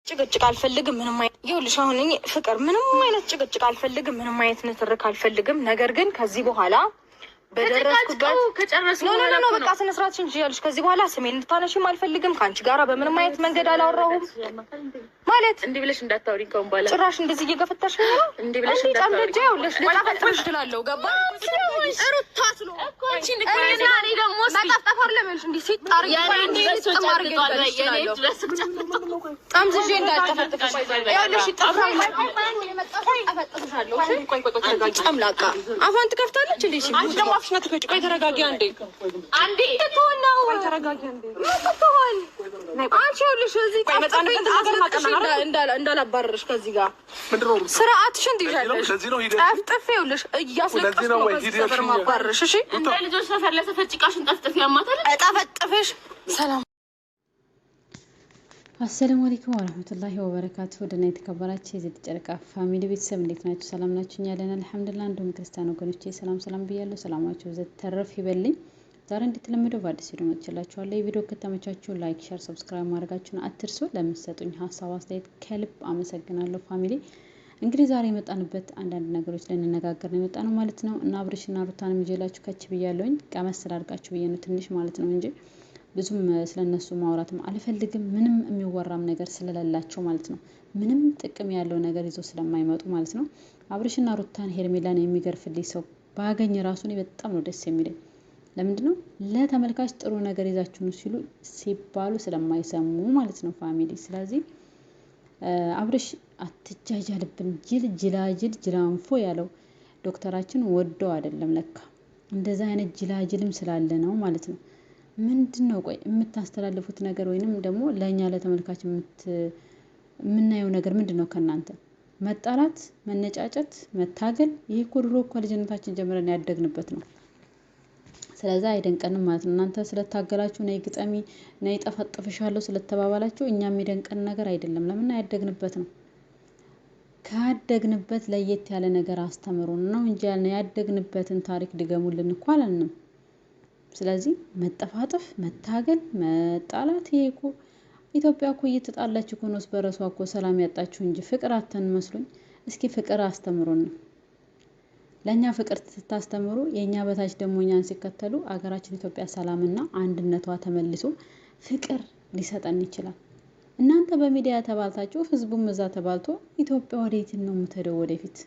ጭቅጭቅ አልፈልግም። ምንም አይነት ይኸውልሽ፣ አሁን እኔ ፍቅር ምንም አይነት ጭቅጭቅ አልፈልግም። ምንም አይነት ንትርክ አልፈልግም። ነገር ግን ከዚህ በኋላ በደረስኩበት ከጨረስኩ ነው በቃ ስነ ስርዓትሽን ትይዣለሽ። ከዚህ በኋላ ስሜን እንድታነሺም አልፈልግም። ከአንቺ ጋራ በምንም አይነት መንገድ አላወራሁም። ማለት እንዲህ ብለሽ እንዳታወሪኝ ከሆነ በኋላ ጭራሽ እንደዚህ እየገፈታሽ ነው። እንዲህ ብለሽ እንዳታወሪኝ ይኸውልሽ፣ ልጣፈጥሽ እችላለሁ። ገባሽ? ሩታ ስሎ እኮ አንቺ ንገሪና እኔ ደግሞ ማጣጣፍ አይደለም እንዴ ሲጣር ያኔ ጠምዝዤ እንዳልጠፈጥፍሽ ይኸውልሽ፣ ይጣፋል አፈጥፍሻለሁ። ጨምላቃ አፏን ትከፍታለች እንዴ ሲ አፍሽና ትከጭ። ቆይ ተረጋጊ አንዴ አንዴ ተቶናው ቆይ ተረጋጊ አንዴ ተቶን አንቺ ይኸውልሽ፣ እዚህ እንዳላባረርሽ ከዚህ ጋር ስርዓትሽን ትይዣለሽ። ጠፍጥፍ ይኸውልሽ እያስለቀስኩ ነው ከዚህ ሰፈር ማባረርሽ። እሺ እንደ ልጆች ሰፈር ለሰፈር ጭቃሽን ጠፍጥፍ ያማታል ጠፈጥፍሽ። ሰላም አሰላሙ አለይኩም ወራህመቱላሂ ወበረካቱ። ወደና የተከበራችሁ የዚህ ጨረቃ ፋሚሊ ቤተሰብ እንዴት ናችሁ? ሰላም ናችሁ? እኛ ያለን አልሐምዱሊላህ። እንደውም ክርስቲያን ወገኖቼ ሰላም ብያለሁ። ሰላማችሁ ዘተረፍ ይበልኝ። ዛሬ እንደተለመደው በአዲስ ቪዲዮ መጥቻላችኋለሁ። የቪዲዮ ከተመቻችሁ ላይክ፣ ሼር፣ ሰብስክራይብ ማድረጋችሁን አትርሱ። ለምትሰጡኝ ሀሳብ አስተያየት ከልብ አመሰግናለሁ ፋሚሊ። እንግዲህ ዛሬ የመጣንበት አንዳንድ ነገሮች ልንነጋገር ነው የመጣነው ማለት ነው እና አብርሽና ሩታንም ይዤላችሁ ከች ብያለሁኝ። ቀመስ ስላድርጋችሁ ብዬ ነው ትንሽ ማለት ነው እንጂ ብዙም ስለነሱ ማውራትም አልፈልግም። ምንም የሚወራም ነገር ስለሌላቸው ማለት ነው። ምንም ጥቅም ያለው ነገር ይዞ ስለማይመጡ ማለት ነው። አብርሽና ሩታን ሄርሜላን የሚገርፍልኝ ሰው ባገኝ ራሱ እኔ በጣም ነው ደስ የሚለኝ። ለምንድነው? ለተመልካች ጥሩ ነገር ይዛችሁ ነው ሲባሉ ስለማይሰሙ ማለት ነው ፋሚሊ። ስለዚህ አብርሽ አትጃጃልብን፣ ጅላጅል ጅላንፎ ያለው ዶክተራችን ወደው አይደለም ለካ እንደዛ አይነት ጅላጅልም ስላለ ነው ማለት ነው። ምንድነው ቆይ የምታስተላልፉት ነገር ወይንም ደግሞ ለኛ ለተመልካች የምናየው ነገር ምንድነው? ከናንተ መጣላት፣ መነጫጨት፣ መታገል ይሄ እኮ ድሮ እኮ ልጅነታችን ጀምረን ያደግንበት ነው። ስለዚህ አይደንቀንም ማለት ነው። እናንተ ስለታገላችሁ ነይ ግጠሚ ነይ ጠፈጥፍሻለሁ ስለተባባላችሁ እኛ የሚደንቀን ነገር አይደለም። ለምን ያደግንበት ነው። ካደግንበት ለየት ያለ ነገር አስተምሩን ነው እንጂ ያደግንበትን ታሪክ ድገሙልን እኮ አላልንም። ስለዚህ መጠፋጠፍ፣ መታገል፣ መጣላት ይሄ እኮ ኢትዮጵያ እኮ እየተጣላች እኮ ነው በራሷ እኮ ሰላም ያጣችሁ እንጂ ፍቅር አተን መስሎኝ። እስኪ ፍቅር አስተምሩን። ለኛ ፍቅር ስታስተምሩ የኛ በታች ደግሞ እኛን ሲከተሉ አገራችን ኢትዮጵያ ሰላምና አንድነቷ ተመልሶ ፍቅር ሊሰጠን ይችላል። እናንተ በሚዲያ ተባልታችሁ ህዝቡም እዛ ተባልቶ ኢትዮጵያ ወዴት ነው የምትሄደው ወደፊት?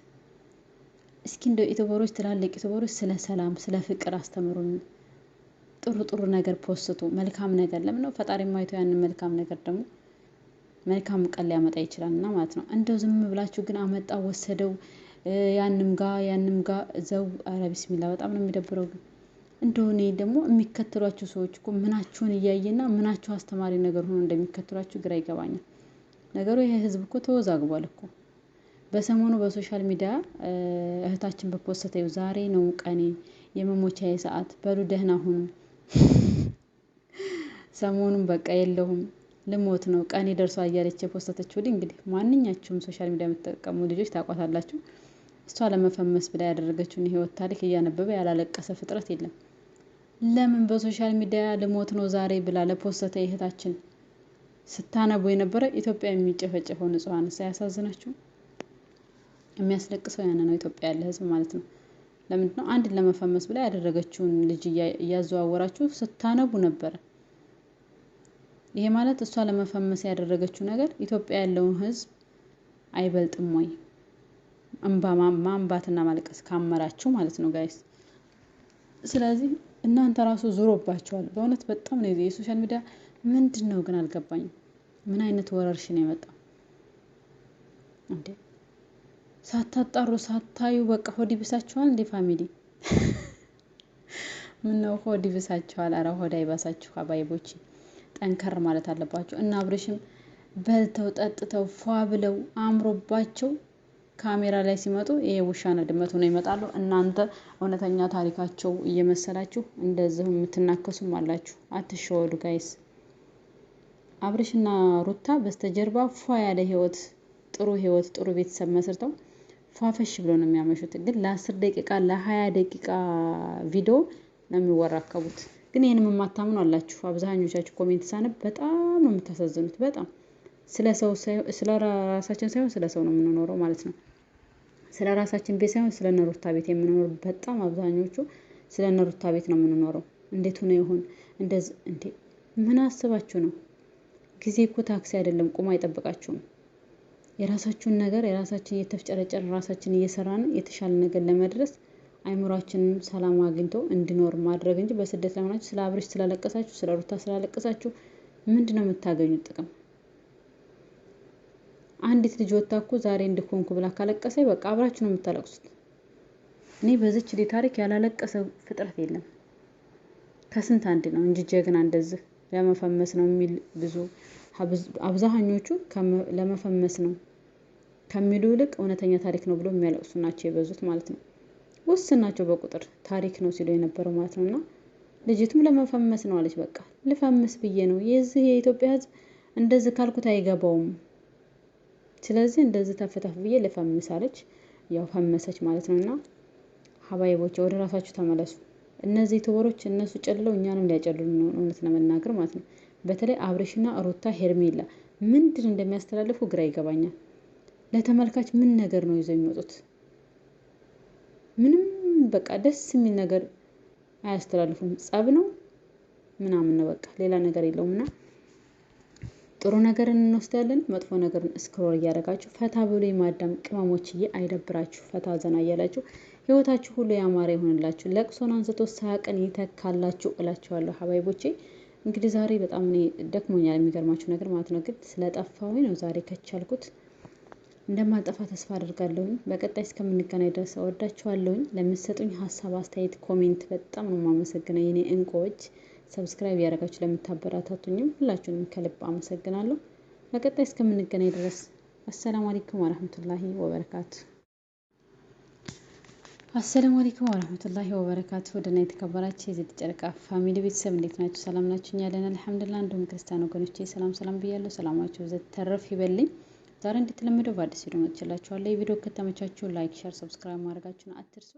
እስኪ እንደው ኢትዮጵያሮች ትላልቅ ኢትዮጵያሮች ስለ ሰላም ስለ ፍቅር አስተምሩን። ጥሩ ነገር ፖስቱ፣ መልካም ነገር ለምን ነው ፈጣሪ ማይቶ ያንን መልካም ነገር ደግሞ መልካም ቀን ሊያመጣ ይችላልና ማለት ነው። እንደው ዝም ብላችሁ ግን አመጣ ወሰደው ያንም ጋ ዘው አረ ቢስሚላህ በጣም ነው የሚደብረው። ግን እንደው እኔ ደግሞ የሚከተሏችሁ ሰዎች እኮ ምናችሁን እያየና ምናችሁ አስተማሪ ነገር ሆኖ እንደሚከተሏችሁ ግራ ይገባኛል። ነገሩ ይሄ ህዝብ እኮ ተወዛግቧል እኮ። በሰሞኑ በሶሻል ሚዲያ እህታችን በፖስተው ዛሬ ነው ቀኔ የመሞቻዬ ሰዓት በሉ ደህና ሁኑ፣ ሰሞኑን በቃ የለሁም ልሞት ነው ቀኔ ደርሷል እያለች የፖስተተችው እንግዲህ ማንኛችሁም ሶሻል ሚዲያ የምትጠቀሙ ልጆች ታውቋታላችሁ። እሷ ለመፈመስ ብላ ያደረገችውን የህይወት ታሪክ እያነበበ ያላለቀሰ ፍጥረት የለም። ለምን በሶሻል ሚዲያ ልሞት ነው ዛሬ ብላ ለፖስተተ እህታችን ስታነቡ የነበረ ኢትዮጵያ የሚጨፈጨፈው ንጹሃን ሳያሳዝናችሁ? የሚያስለቅሰው ያነ ነው ኢትዮጵያ ያለ ህዝብ ማለት ነው። ለምንድነው? አንድን ለመፈመስ ብላ ያደረገችውን ልጅ እያዘዋወራችሁ ስታነቡ ነበር። ይሄ ማለት እሷ ለመፈመስ ያደረገችው ነገር ኢትዮጵያ ያለውን ህዝብ አይበልጥም ወይ? ማንባትና ማልቀስ ካመራችሁ ማለት ነው ጋይስ። ስለዚህ እናንተ ራሱ ዙሮባችኋል በእውነት በጣም ነው። የሶሻል ሚዲያ ምንድነው ግን አልገባኝም። ምን አይነት ወረርሽኝ ነው የመጣው እንዴ? ሳታጣሩ ሳታዩ በቃ ሆድ ይብሳችኋል እንዴ ፋሚሊ? ምን ነው ሆድ ይብሳችኋል? አረ ሆድ አይባሳችሁ አባይቦች፣ ጠንከር ማለት አለባችሁ። እና አብርሽም በልተው ጠጥተው ፏ ብለው አምሮባቸው ካሜራ ላይ ሲመጡ ይሄ ውሻና ድመት ሆነው ይመጣሉ። እናንተ እውነተኛ ታሪካቸው እየመሰላችሁ እንደዚህ የምትናከሱም አላችሁ። አትሸወዱ ጋይስ። አብርሽና ሩታ በስተጀርባ ፏ ያለ ህይወት፣ ጥሩ ቤተሰብ መስርተው ፏፈሽ ብሎ ነው የሚያመሹት። ግን ለ10 ደቂቃ ለ20 ደቂቃ ቪዲዮ ነው የሚወራከቡት። ግን ይሄንም የማታምኑ አላችሁ። አብዛኞቻችሁ ኮሜንት ሳነብ በጣም ነው የምታሳዝኑት። በጣም ስለ ራሳችን ሳይሆን ስለ ሰው ነው የምንኖረው ማለት ነው። ስለ ራሳችን ቤት ሳይሆን ስለ ነሩታ ቤት የምንኖር በጣም አብዛኞቹ ስለ ነሩታ ቤት ነው የምንኖረው። እንዴት ሆነ ይሆን እንደዚህ እንዴ? ምን አስባችሁ ነው? ጊዜ እኮ ታክሲ አይደለም፣ ቁሞ አይጠብቃችሁም። የራሳችሁን ነገር የራሳችን እየተፍጨረጨር ራሳችን እየሰራን የተሻለ ነገር ለመድረስ አይምሯችንን ሰላም አግኝቶ እንዲኖር ማድረግ እንጂ በስደት ላይ ሆናችሁ ስለ አብርሽ ስላለቀሳችሁ ስለ ሩታ ስላለቀሳችሁ ምንድነው የምታገኙት ጥቅም? አንዲት ልጅ ወጣ እኮ ዛሬ እንድኮንኩ ብላ ካለቀሰ በቃ አብራችሁ ነው የምታለቅሱት። እኔ በዚች ልጅ ታሪክ ያላለቀሰ ፍጥረት የለም። ከስንት አንድ ነው እንጂ ጀግና እንደዚህ ለመፈመስ ነው የሚል ብዙ አብዛኞቹ ለመፈመስ ነው ከሚሉ ይልቅ እውነተኛ ታሪክ ነው ብሎ የሚያለቅሱ ናቸው የበዙት ማለት ነው። ውስን ናቸው በቁጥር ታሪክ ነው ሲሉ የነበረው ማለት ነውና ልጅቱም ለመፈመስ ነው አለች። በቃ ልፈምስ ብዬ ነው። የዚህ የኢትዮጵያ ሕዝብ እንደዚህ ካልኩት አይገባውም። ስለዚህ እንደዚህ ተፈታፍ ብዬ ልፈምስ አለች። ያው ፈመሰች ማለት ነውና ሀባይቦች ወደ ራሳችሁ ተመለሱ። እነዚህ ዩቲዩበሮች እነሱ ጨልለው እኛንም ሊያጨልሉ ነው እውነት ለመናገር ማለት ነው። በተለይ አብርሽና ሩታ ሄርሜላ ምንድን እንደሚያስተላልፉ ግራ ይገባኛል። ለተመልካች ምን ነገር ነው ይዘው የሚወጡት? ምንም በቃ ደስ የሚል ነገር አያስተላልፉም። ጸብ ነው ምናምን ነው በቃ ሌላ ነገር የለውምና ጥሩ ነገርን እንወስዳለን፣ መጥፎ ነገርን ስክሮል እያደረጋችሁ ፈታ ብሎ የማዳም ቅመሞችዬ አይደብራችሁ፣ ፈታ ዘና እያላችሁ ህይወታችሁ ሁሉ ያማረ ይሆንላችሁ፣ ለቅሶን አንስቶ ሳቅን ይተካላችሁ እላችኋለሁ ሀባይቦቼ። እንግዲህ ዛሬ በጣም እኔ ደክሞኛል የሚገርማችሁ ነገር ማለት ነው። ግን ስለጠፋሁኝ ነው ዛሬ ከቻልኩት እንደማልጠፋ ተስፋ አድርጋለሁኝ። በቀጣይ እስከምንገናኝ ድረስ እወዳችኋለሁኝ። ለምትሰጡኝ ሀሳብ፣ አስተያየት፣ ኮሜንት በጣም ነው የማመሰግነው የኔ እንቁዎች። ሰብስክራይብ ያደረጋችሁ ለምታበረታቱኝም ሁላችሁንም ከልብ አመሰግናለሁ። በቀጣይ እስከምንገናኝ ድረስ አሰላሙ አለይኩም ወራህመቱላሂ ወበረካቱ። አሰላሙ አለይኩም ወራህመቱላሂ ወበረካቱ። ወደና የተከበራችሁ የዜድ ጨረቃ ፋሚሊ ቤተሰብ እንዴት ናችሁ? ሰላም ናችሁ? እኛ አለን አልሐምዱሊላህ። እንዲሁም ክርስቲያን ወገኖቼ ሰላም ብያለሁ። ሰላማችሁ ዘተረፍ ይበልኝ። ዛሬ እንደተለመደው በአዲስ ቪዲዮ መጥቻላችኋለሁ። የቪዲዮ ከተመቻችሁ ላይክ፣ ሼር፣ ሰብስክራይብ ማድረጋችሁን አትርሱ።